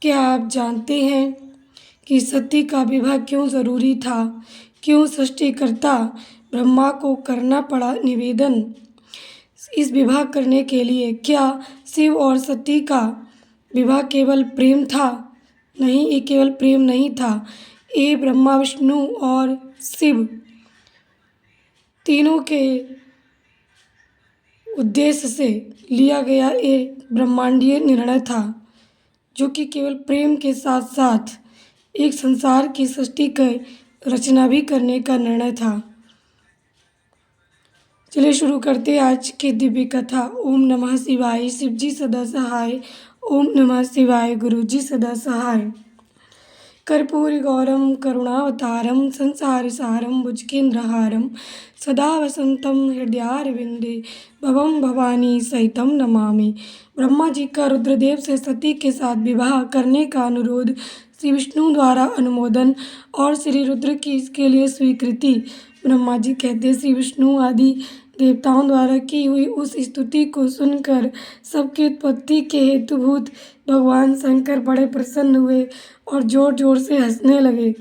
क्या आप जानते हैं कि सती का विवाह क्यों ज़रूरी था? क्यों सृष्टिकर्ता ब्रह्मा को करना पड़ा निवेदन इस विवाह करने के लिए? क्या शिव और सती का विवाह केवल प्रेम था? नहीं, ये केवल प्रेम नहीं था। ये ब्रह्मा, विष्णु और शिव तीनों के उद्देश्य से लिया गया एक ब्रह्मांडीय निर्णय था, जो कि केवल प्रेम के साथ साथ एक संसार की सृष्टि की रचना भी करने का निर्णय था। चलिए शुरू करते हैं आज की दिव्य कथा। ओम नमः शिवाय। शिव जी सदा सहाय। ओम नमः शिवाय। गुरु जी सदा सहाय। कर्पूरी गौरम करुणावतारम संसार सारम भुजगेन्द्रहारम सदा वसंतम हृदयारविंदे भवम भवानी सहितम नमामि। ब्रह्मा जी का रुद्रदेव से सती के साथ विवाह करने का अनुरोध, श्री विष्णु द्वारा अनुमोदन और श्री रुद्र की इसके लिए स्वीकृति। ब्रह्मा जी कहते श्री विष्णु आदि देवताओं द्वारा की हुई उस स्तुति को सुनकर सबकी उत्पत्ति के हेतुभूत भगवान शंकर बड़े प्रसन्न हुए और जोर जोर से हंसने लगे।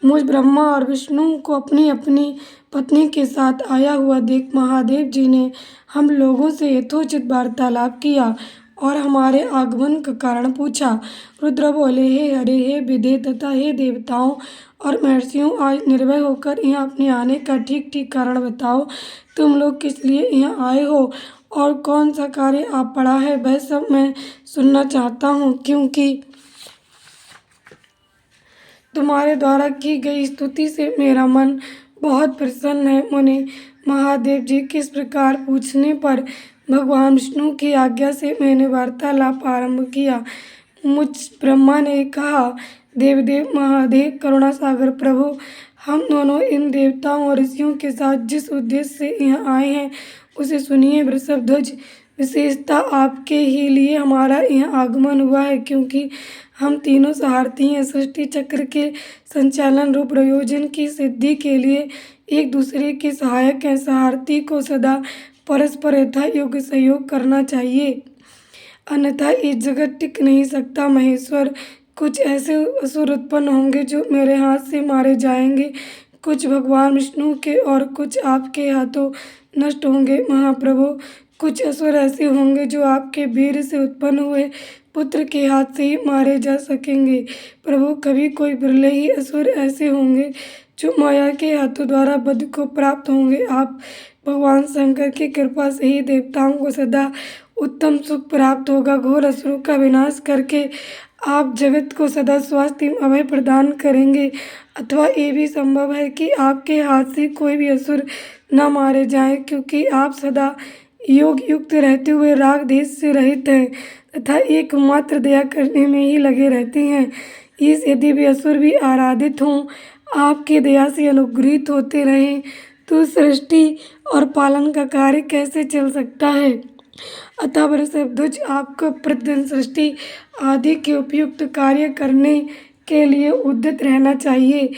मुझ ब्रह्मा और विष्णु को अपनी अपनी पत्नी के साथ आया हुआ देख महादेव जी ने हम लोगों से यथोचित वार्तालाप किया और हमारे आगमन का कारण पूछा। रुद्र बोले, हे हरे, हे विदे तथा हे देवताओं और महर्षियों, आज निर्भय होकर यहाँ अपने आने का ठीक ठीक कारण बताओ। तुम लोग किस लिए यहाँ आए हो और कौन सा कार्य आप पड़ा है, वह सब मैं सुनना चाहता हूँ, क्योंकि तुम्हारे द्वारा की गई स्तुति से मेरा मन बहुत प्रसन्न है। मुनि महादेव जी किस प्रकार पूछने पर भगवान विष्णु की आज्ञा से मैंने वार्तालाप आरंभ किया। मुझ ब्रह्मा ने कहा, देवदेव महादेव करुणा सागर प्रभु, हम दोनों इन देवताओं और ऋषियों के साथ जिस उद्देश्य से यहाँ आए हैं उसे सुनिए। वृषभध्वज, विशेषता आपके ही लिए हमारा यहाँ आगमन हुआ है, क्योंकि हम तीनों सहारथी हैं। सृष्टि चक्र के संचालन रूप प्रयोजन की सिद्धि के लिए एक दूसरे के सहायक हैं। सहारथी को सदा परस्पर यथा योग्य सहयोग करना चाहिए, अन्यथा ये जगत टिक नहीं सकता। महेश्वर, कुछ ऐसे असुर उत्पन्न होंगे जो मेरे हाथ से मारे जाएंगे, कुछ भगवान विष्णु के और कुछ आपके हाथों नष्ट होंगे। महाप्रभु, कुछ असुर ऐसे होंगे जो आपके वीर से उत्पन्न हुए पुत्र के हाथ से ही मारे जा सकेंगे। प्रभु, कभी कोई बिरले ही असुर ऐसे होंगे जो माया के हाथों द्वारा वध को प्राप्त होंगे। आप भगवान शंकर की कृपा से ही देवताओं को सदा उत्तम सुख प्राप्त होगा। घोर असुरों का विनाश करके आप जगत को सदा स्वास्थ्य अभय प्रदान करेंगे, अथवा ये भी संभव है कि आपके हाथ से कोई भी असुर न मारे जाएं, क्योंकि आप सदा योग युक्त रहते हुए राग देश से रहित हैं तथा एकमात्र दया करने में ही लगे रहते हैं। इस यदि भी असुर भी आराधित हों, आपकी दया से अनुग्रहित होते रहें, तो सृष्टि और पालन का कार्य कैसे चल सकता है। अतः वृषभध्वज, आपको प्रतिदिन सृष्टि आदि के उपयुक्त कार्य करने के लिए उद्यत रहना चाहिए।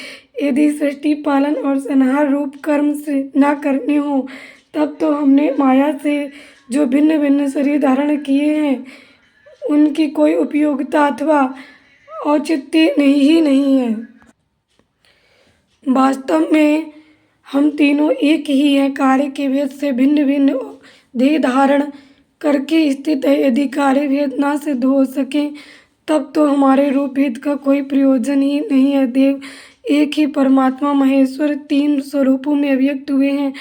यदि सृष्टि पालन और संहार रूप कर्म से न करने हो, तब तो हमने माया से जो भिन्न भिन्न शरीर धारण किए हैं उनकी कोई उपयोगिता अथवा औचित्य नहीं है। वास्तव में हम तीनों एक ही हैं। कार्य के भेद से भिन्न भिन्न देह धारण करके स्थित है। यदि कार्य भेद ना सिद्ध हो सके, तब तो हमारे रूप भेद का कोई प्रयोजन ही नहीं है। देव एक ही परमात्मा महेश्वर तीन स्वरूपों में अभिव्यक्त हुए हैं।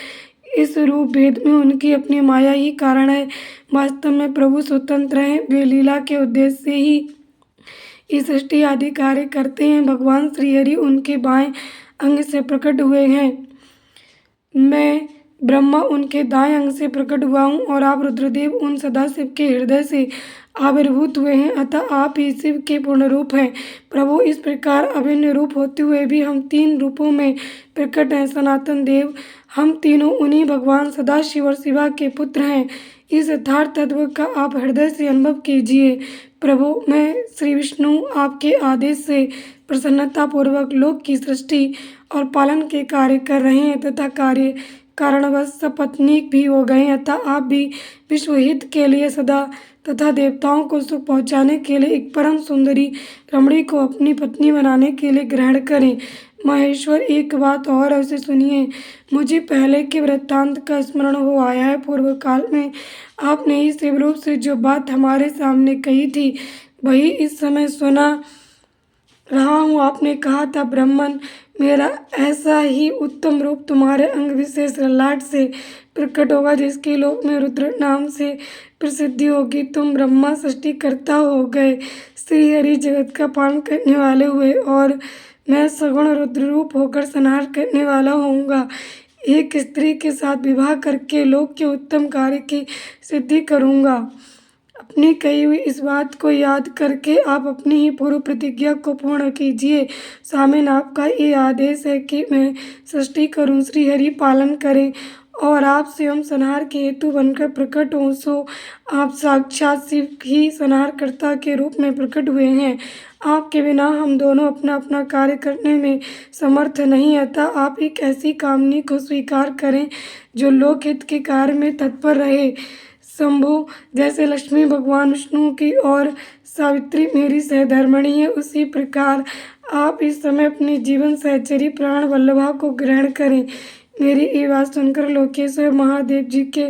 इस रूप भेद में उनकी अपनी माया ही कारण है। वास्तव में प्रभु स्वतंत्र हैं, वे लीला के उद्देश्य से ही इस सृष्टि आदि कार्य करते हैं। भगवान श्रीहरि उनके बाएं अंग से प्रकट हुए हैं, मैं ब्रह्मा उनके दाएं अंग से प्रकट हुआ हूँ और आप रुद्रदेव उन सदाशिव के हृदय से आविर्भूत हुए हैं। अतः आप ही शिव के पूर्ण रूप हैं। प्रभु, इस प्रकार अभिन्न रूप होते हुए भी हम तीन रूपों में प्रकट हैं। सनातन देव, हम तीनों उन्हीं भगवान सदाशिव और शिवा के पुत्र हैं। इस यथार्थ तत्व का आप हृदय से अनुभव कीजिए। प्रभु, मैं श्री विष्णु आपके आदेश से प्रसन्नतापूर्वक लोक की सृष्टि और पालन के कार्य कर रहे हैं तथा कार्य कारणवश सपत्नीक भी हो गए हैं। अतः आप भी विश्व हित के लिए सदा तथा देवताओं को सुख पहुँचाने के लिए एक परम सुंदरी रमणी को अपनी पत्नी बनाने के लिए ग्रहण करें। महेश्वर, एक बात और है, उसे सुनिए। मुझे पहले के वृत्तांत का स्मरण हो आया है। पूर्व काल में आपने ही शिव रूप से जो बात हमारे सामने कही थी, वही इस समय सुना रहा हूँ। आपने कहा था, ब्राह्मण, मेरा ऐसा ही उत्तम रूप तुम्हारे अंग विशेष ललाट से प्रकट होगा जिसके लोक में रुद्र नाम से प्रसिद्धि होगी। तुम ब्रह्मा सृष्टिकर्ता हो गए, श्री हरि जगत का पालन करने वाले हुए, और मैं सगुण रुद्र रूप होकर संहार करने वाला होऊंगा। एक स्त्री के साथ विवाह करके लोक के उत्तम कार्य की सिद्धि करूंगा। अपनी कही हुई इस बात को याद करके आप अपनी ही पूर्व प्रतिज्ञा को पूर्ण कीजिए। स्वामिन, आपका ये आदेश है कि मैं सृष्टि करूं, श्री हरि पालन करें और आप स्वयं संहार के हेतु बनकर प्रकट हों। सो आप साक्षात शिव ही संहारकर्ता के रूप में प्रकट हुए हैं। आपके बिना हम दोनों अपना अपना कार्य करने में समर्थ नहीं, अतः आप एक ऐसी कामनी को स्वीकार करें जो लोकहित के कार्य में तत्पर रहे। शंभु, जैसे लक्ष्मी भगवान विष्णु की और सावित्री मेरी सहधर्मिणी है, उसी प्रकार आप इस समय अपनी जीवन सहचरी प्राण वल्लभा को ग्रहण करें। मेरी ये बात सुनकर लोकेश्वर महादेव जी के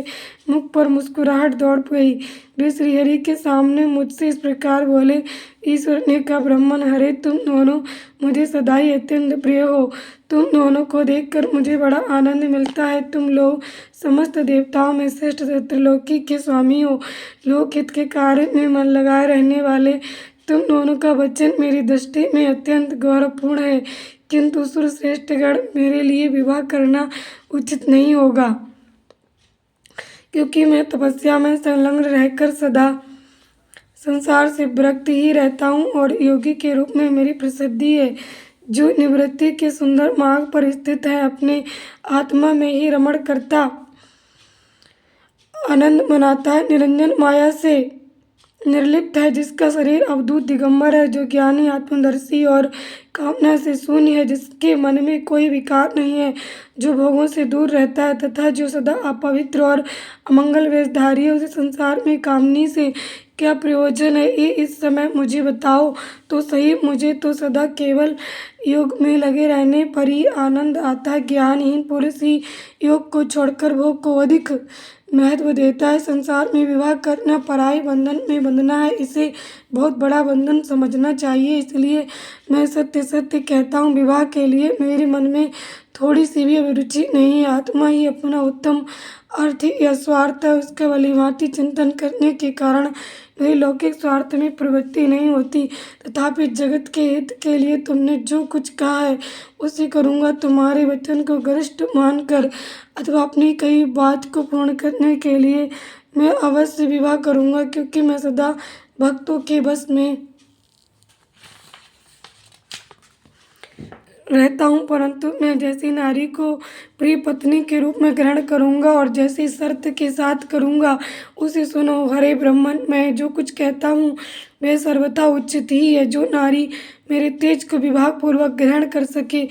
मुख पर मुस्कुराहट दौड़ गई। वे श्रीहरि के सामने मुझसे इस प्रकार बोले, ईश्वर ने कहा, ब्राह्मण हरे, तुम दोनों मुझे सदा ही अत्यंत प्रिय हो। तुम दोनों को देखकर मुझे बड़ा आनंद मिलता है। तुम लोग समस्त देवताओं में श्रेष्ठ त्रिलोकी के स्वामी हो, लोकहित के कार्य में मन लगाए रहने वाले। तुम दोनों का वचन मेरी दृष्टि में अत्यंत गौरवपूर्ण है, किंतु सुरश्रेष्ठगण, मेरे लिए विवाह करना उचित नहीं होगा, क्योंकि मैं तपस्या में संलग्न रहकर सदा संसार से विरक्त ही रहता हूँ और योगी के रूप में मेरी प्रसिद्धि है, जो निवृत्ति के सुंदर मार्ग पर स्थित है, अपने आत्मा में ही रमण करता आनंद मनाता है, निरंजन माया से निर्लिप्त है, जिसका शरीर अवधूत दिगंबर है, जो ज्ञानी आत्मदर्शी और कामना से शून्य है, जिसके मन में कोई विकार नहीं है, जो भोगों से दूर रहता है तथा जो सदा अपवित्र और अमंगल वेशधारी है। उसे संसार में कामनी से क्या प्रयोजन है, ये इस समय मुझे बताओ तो सही। मुझे तो सदा केवल योग में लगे रहने पर ही आनंद आता है। ज्ञानहीन पुरुष ही योग को छोड़कर भोग को अधिक महत्व देता है। संसार में विवाह करना पराये बंधन में बंधना है, इसे बहुत बड़ा बंधन समझना चाहिए। इसलिए मैं सत्य सत्य कहता हूँ, विवाह के लिए मेरे मन में थोड़ी सी भी अभिरुचि नहीं है। आत्मा ही अपना उत्तम अर्थ या स्वार्थ है, उसका भलीभांति चिंतन करने के कारण मेरी लौकिक स्वार्थ में प्रवृत्ति नहीं होती। तथापि जगत के हित के लिए तुमने जो कुछ कहा है उसे करूँगा। तुम्हारे वचन को गरिष्ठ मानकर अथवा अपनी कई बात को पूर्ण करने के लिए मैं अवश्य विवाह करूँगा, क्योंकि मैं सदा भक्तों के बस में रहता हूँ, परंतु मैं जैसी नारी को प्रिय पत्नी के रूप में ग्रहण करूँगा और जैसी शर्त के साथ करूँगा, उसे सुनो। हरे ब्राह्मण, मैं जो कुछ कहता हूँ वह सर्वथा उचित ही है। जो नारी मेरे तेज को विभागपूर्वक ग्रहण कर सके,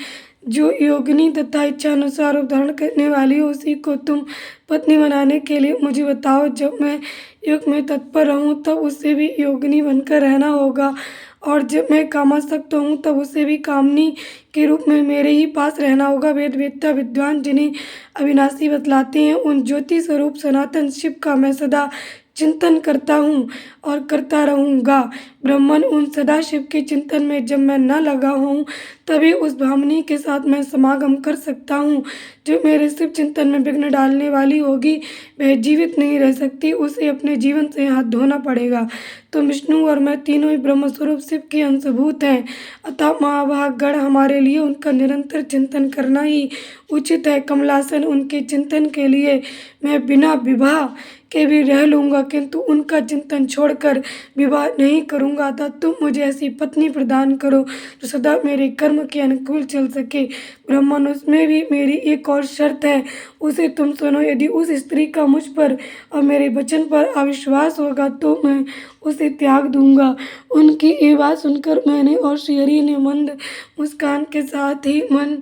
जो योगिनी तथा इच्छानुसार रूप धारण करने वाली हो, उसी को तुम पत्नी बनाने के लिए मुझे बताओ। जब मैं योग में तत्पर रहूँ तब उसे भी योगिनी बनकर रहना होगा, और जब मैं कामासक्त हूँ तब उसे भी कामनी के रूप में मेरे ही पास रहना होगा। वेदवेत्ता विद्वान जिन्हें अविनाशी बतलाते हैं, उन ज्योति स्वरूप सनातन शिव का मैं सदा चिंतन करता हूँ और करता रहूँगा। ब्राह्मण, उन सदाशिव के चिंतन में जब मैं न लगा हूँ तभी उस भामिनी के साथ मैं समागम कर सकता हूँ। जो मेरे शिव चिंतन में विघ्न डालने वाली होगी वह जीवित नहीं रह सकती, उसे अपने जीवन से हाथ धोना पड़ेगा। तो विष्णु और मैं तीनों ही ब्रह्मस्वरूप शिव के अंशभूत हैं, अतः महाभागगण हमारे लिए उनका निरंतर चिंतन करना ही उचित है। कमलासन, उनके चिंतन के लिए मैं बिना विवाह के भी रह लूँगा, किंतु उनका चिंतन छोड़कर विवाह नहीं करूँगा। अतः तुम मुझे ऐसी पत्नी प्रदान करो जो सदा मेरे कर्म के अनुकूल चल सके। ब्राह्मण, उसमें भी मेरी एक और शर्त है, उसे तुम सुनो। यदि उस स्त्री का मुझ पर और मेरे वचन पर अविश्वास होगा तो मैं उसे त्याग दूंगा। उनकी ये बात सुनकर मैंने और श्रीहरि ने मंद मुस्कान के साथ ही मन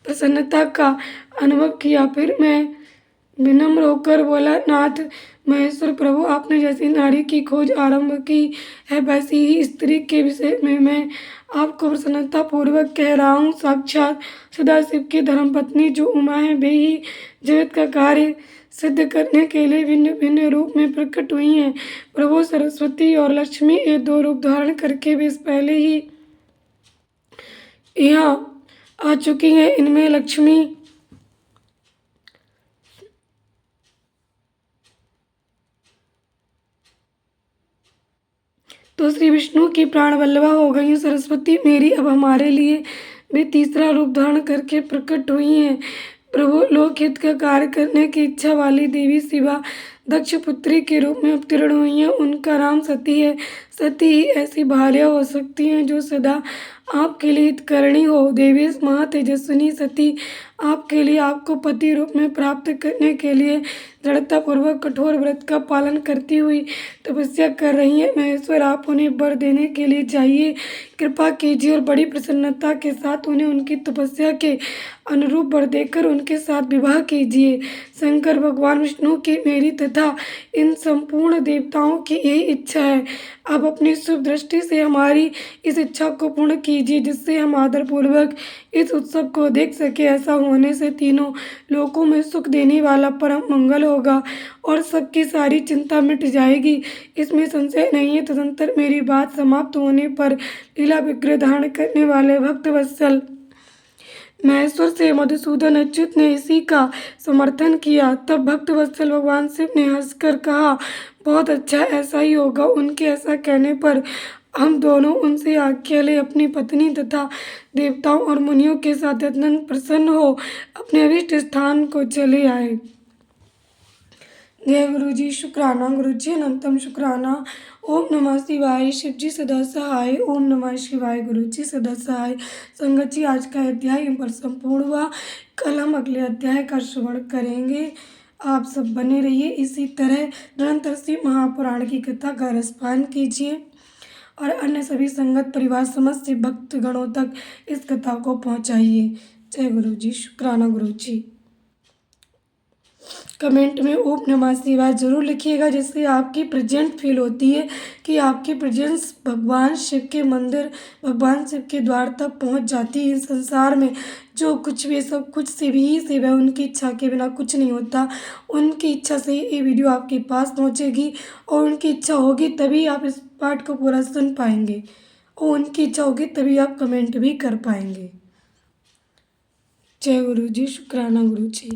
प्रसन्नता का अनुभव किया। फिर मैं विनम्र होकर बोला, नाथ महेश्वर प्रभु, आपने जैसी नारी की खोज आरंभ की है वैसी ही स्त्री के विषय में मैं आपको प्रसन्नता पूर्वक कह रहा हूँ। साक्षात सदाशिव की धर्मपत्नी जो उमा है वे ही जगत का कार्य सिद्ध करने के लिए भिन्न भिन्न रूप में प्रकट हुई हैं। प्रभु सरस्वती और लक्ष्मी ये दो रूप धारण करके वे पहले ही यहाँ आ चुकी हैं। इनमें लक्ष्मी तो श्री विष्णु की प्राण वल्लभा हो गई। सरस्वती मेरी अब हमारे लिए वे तीसरा रूप धारण करके प्रकट हुई हैं। प्रभु लोकहित का कार्य करने की इच्छा वाली देवी शिवा दक्ष पुत्री के रूप में अवतीर्ण हुई हैं। उनका नाम सती है। सती ही ऐसी भार्या हो सकती हैं जो सदा आपके लिए हितकरणी हो। देवी महातेजस्विनी सती आपके लिए आपको पति रूप में प्राप्त करने के लिए दृढ़तापूर्वक कठोर व्रत का पालन करती हुई तपस्या कर रही हैं। महेश्वर आप उन्हें वर देने के लिए चाहिए, कृपा कीजिए और बड़ी प्रसन्नता के साथ उन्हें उनकी तपस्या के अनुरूप वर देकर उनके साथ विवाह कीजिए। शंकर भगवान विष्णु की मेरी तथा इन संपूर्ण देवताओं की यही इच्छा है। आप अपनी शुभ दृष्टि से हमारी इस इच्छा को पूर्ण कीजिए जिससे हम आदरपूर्वक इस उत्सव को देख सके। ऐसा होने से तीनों लोकों में सुख देने वाला परम मंगल होगा और सबकी सारी चिंता मिट जाएगी, इसमें संशय नहीं है। तदंतर मेरी बात समाप्त होने पर लीला विग्रह धारण करने वाले भक्त वत्सल महेश्वर से मधुसूदन अच्युत ने इसी का समर्थन किया। तब भक्त वत्सल भगवान शिव ने हंसकर कहा, बहुत अच्छा, ऐसा ही होगा। उनके ऐसा कहने पर हम दोनों उनसे आज्ञा ले अपनी पत्नी तथा देवताओं और मुनियों के साथ अत्यंत प्रसन्न हो अपने अभिष्ट स्थान को चले आए। जय गुरु जी। शुक्राना गुरु जी, अनंतम शुक्राना। ओम नमः शिवाय। शिव जी सदा सहाय। ओम नमः शिवाय। गुरु जी सदा सहाय। संगत जी, आज का अध्याय यहाँ पर संपूर्ण हुआ। कल हम अगले अध्याय का श्रवण करेंगे। आप सब बने रहिए इसी तरह, निरंतर से महापुराण की कथा का रसपान कीजिए और अन्य सभी संगत परिवार समस्त भक्त गणों तक इस कथा को पहुँचाइए। जय गुरु जी। शुक्राना गुरु जी। कमेंट में ओम नमः शिवाय जरूर लिखिएगा, जिससे आपकी प्रेजेंट फील होती है कि आपकी प्रेजेंस भगवान शिव के मंदिर, भगवान शिव के द्वार तक पहुंच जाती है। इस संसार में जो कुछ भी सब कुछ शिव ही शिव है, उनकी इच्छा के बिना कुछ नहीं होता। उनकी इच्छा से ये वीडियो आपके पास पहुंचेगी और उनकी इच्छा होगी तभी आप इस पाठ को पूरा सुन पाएंगे और उनकी इच्छा होगी तभी आप कमेंट भी कर पाएंगे। जय गुरु जी। शुक्राना गुरु जी।